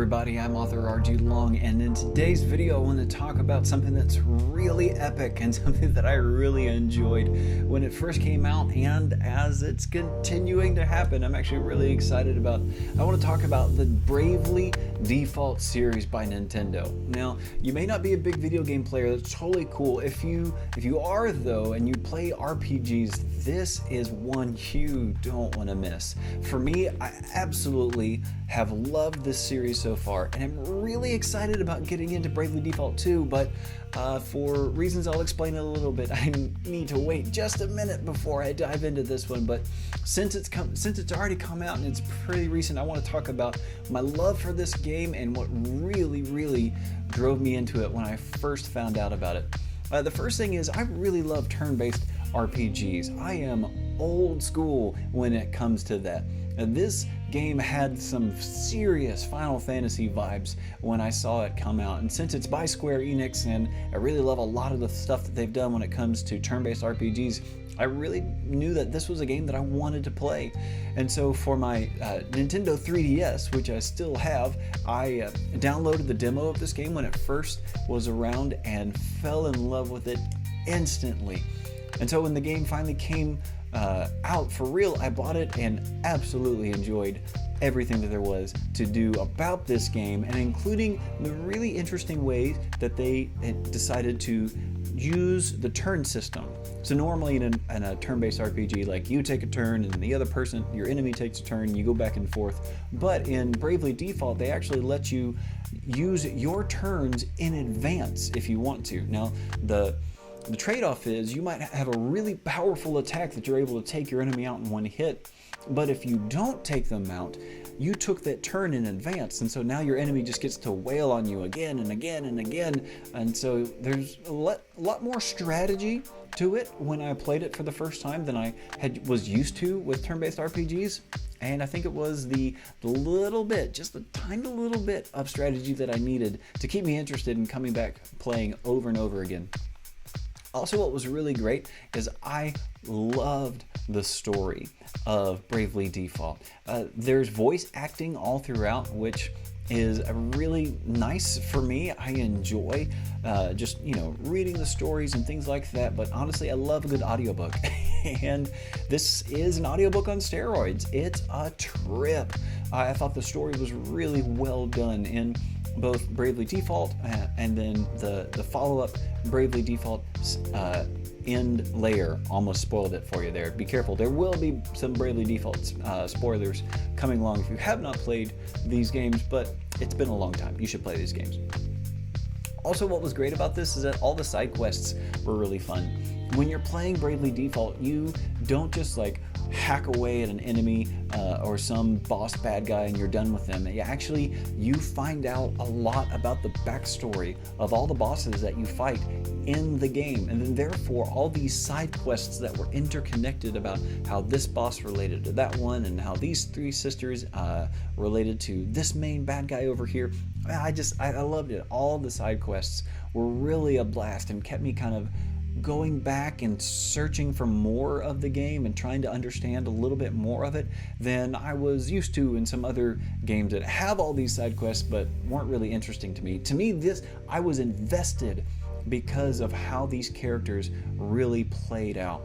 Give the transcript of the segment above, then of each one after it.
everybody, I'm author RG Long, and in today's video I want to talk about something that's really epic and something that I really enjoyed when it first came out, and as it's continuing to happen, I'm actually really excited about. I want to talk about the Bravely Default series by Nintendo. Now, you may not be a big video game player, that's totally cool. If you are though, and you play RPGs, this is one you don't want to miss. For me, I absolutely have loved this series so far, and I'm really excited about getting into Bravely Default 2, but for reasons I'll explain in a little bit, I need to wait just a minute before I dive into this one. But since it's already come out and it's pretty recent, I want to talk about my love for this game and what really drove me into it when I first found out about it. The first thing is I really love turn-based RPGs. I am old school when it comes to that. This game had some serious Final Fantasy vibes when I saw it come out, and since it's by Square Enix and I really love a lot of the stuff that they've done when it comes to turn-based RPGs, I really knew that this was a game that I wanted to play. And so for my Nintendo 3DS, which I still have, I downloaded the demo of this game when it first was around and fell in love with it instantly. And so when the game finally came out for real, I bought it and absolutely enjoyed everything that there was to do about this game, and including the really interesting way that they decided to use the turn system. So normally in a turn-based RPG, like you take a turn and the other person, your enemy takes a turn, you go back and forth. But in Bravely Default, they actually let you use your turns in advance if you want to. Now, the trade-off is you might have a really powerful attack that you're able to take your enemy out in one hit, but if you don't take them out, you took that turn in advance, and so now your enemy just gets to wail on you again and again and again, and so there's a lot more strategy to it when I played it for the first time than I was used to with turn-based RPGs. And I think it was the little bit, just a tiny little bit of strategy that I needed to keep me interested in coming back playing over and over again. Also, what was really great is I loved the story of Bravely Default. There's voice acting all throughout, which is really nice for me. I enjoy just reading the stories and things like that, but honestly I love a good audiobook and this is an audiobook on steroids. It's a trip. I thought the story was really well done in both Bravely Default and then the follow-up Bravely Default end layer. Almost spoiled it for you there. Be careful. There will be some Bravely Default spoilers coming along if you have not played these games, but it's been a long time. You should play these games. Also, what was great about this is that all the side quests were really fun. When you're playing Bravely Default, you don't just like hack away at an enemy or some boss bad guy and you're done with them. You find out a lot about the backstory of all the bosses that you fight in the game, and then therefore all these side quests that were interconnected about how this boss related to that one and how these three sisters related to this main bad guy over here. I loved it. All the side quests were really a blast and kept me kind of going back and searching for more of the game and trying to understand a little bit more of it than I was used to in some other games that have all these side quests but weren't really interesting to me. To me, I was invested because of how these characters really played out.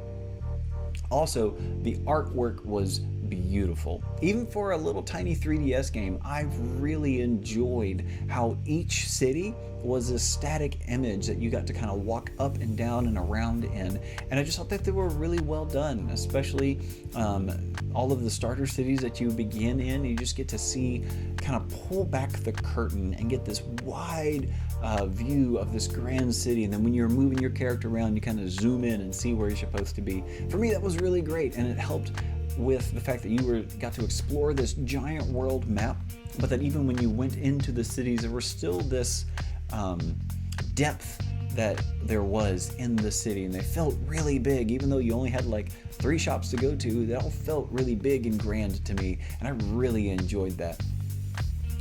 Also, the artwork was beautiful. Even for a little tiny 3DS game, I really enjoyed how each city was a static image that you got to kind of walk up and down and around in, and I just thought that they were really well done, especially all of the starter cities that you begin in. You just get to see, kind of pull back the curtain and get this wide view of this grand city, and then when you're moving your character around, you kind of zoom in and see where you're supposed to be. For me, that was really great, and it helped with the fact that you got to explore this giant world map, but that even when you went into the cities, there was still this depth that there was in the city, and they felt really big. Even though you only had like 3 shops to go to, they all felt really big and grand to me, and I really enjoyed that.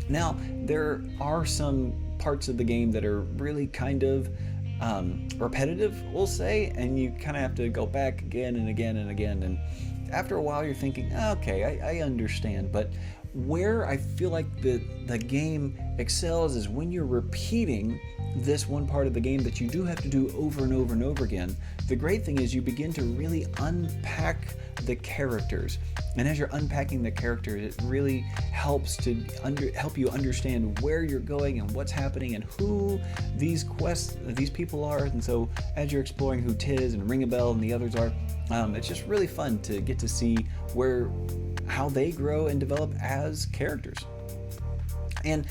Now, there are some parts of the game that are really kind of repetitive, we'll say, and you kind of have to go back again and again and again, and after a while you're thinking, okay, I understand. But where I feel like the game excels is when you're repeating this one part of the game that you do have to do over and over and over again. The great thing is you begin to really unpack the characters, and as you're unpacking the characters, it really helps to help you understand where you're going and what's happening and who these people are. And so as you're exploring who Tiz and Ring a Bell and the others are, it's just really fun to get to see how they grow and develop as characters. And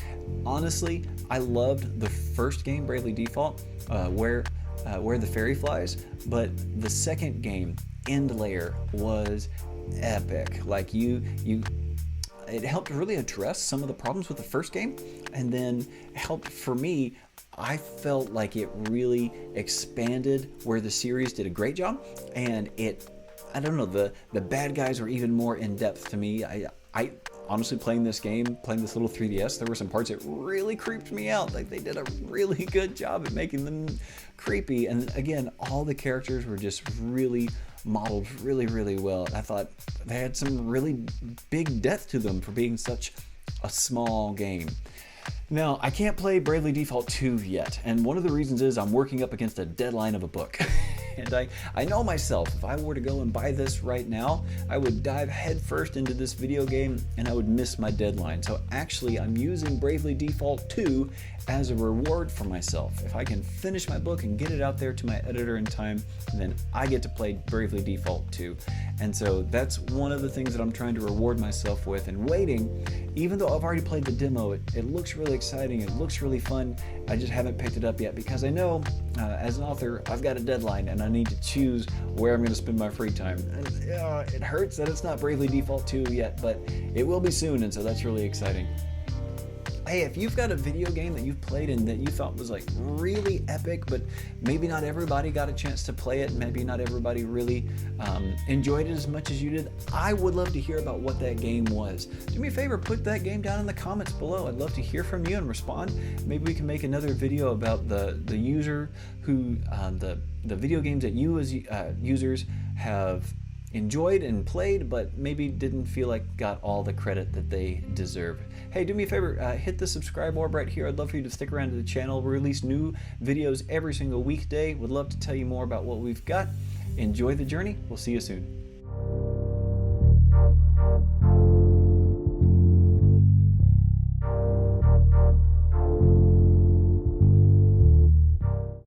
honestly, I loved the first game, Bravely Default, where the fairy flies, but the second game, End Layer, was epic. Like it helped really address some of the problems with the first game, and then helped for me. I felt like it really expanded where the series did a great job, and I don't know, the bad guys were even more in depth to me. I honestly, playing this little 3DS, there were some parts that really creeped me out. Like, they did a really good job at making them creepy. And again, all the characters were just really modeled really, really well. I thought they had some really big depth to them for being such a small game. Now, I can't play Bravely Default 2 yet, and one of the reasons is I'm working up against a deadline of a book. And I know myself, if I were to go and buy this right now, I would dive headfirst into this video game and I would miss my deadline. So actually, I'm using Bravely Default 2 as a reward for myself. If I can finish my book and get it out there to my editor in time, then I get to play Bravely Default 2. And so that's one of the things that I'm trying to reward myself with, and waiting. Even though I've already played the demo, it looks really exciting, it looks really fun. I just haven't picked it up yet because I know as an author, I've got a deadline and I need to choose where I'm going to spend my free time. And, it hurts that it's not Bravely Default 2 yet, but it will be soon, and so that's really exciting. Hey, if you've got a video game that you've played and that you thought was like really epic, but maybe not everybody got a chance to play it, maybe not everybody really enjoyed it as much as you did, I would love to hear about what that game was. Do me a favor, put that game down in the comments below. I'd love to hear from you and respond. Maybe we can make another video about the user who, the video games that you as users have enjoyed and played, but maybe didn't feel like got all the credit that they deserve. Hey, do me a favor, hit the subscribe orb right here. I'd love for you to stick around to the channel. We release new videos every single weekday. Would love to tell you more about what we've got. Enjoy the journey. We'll see you soon.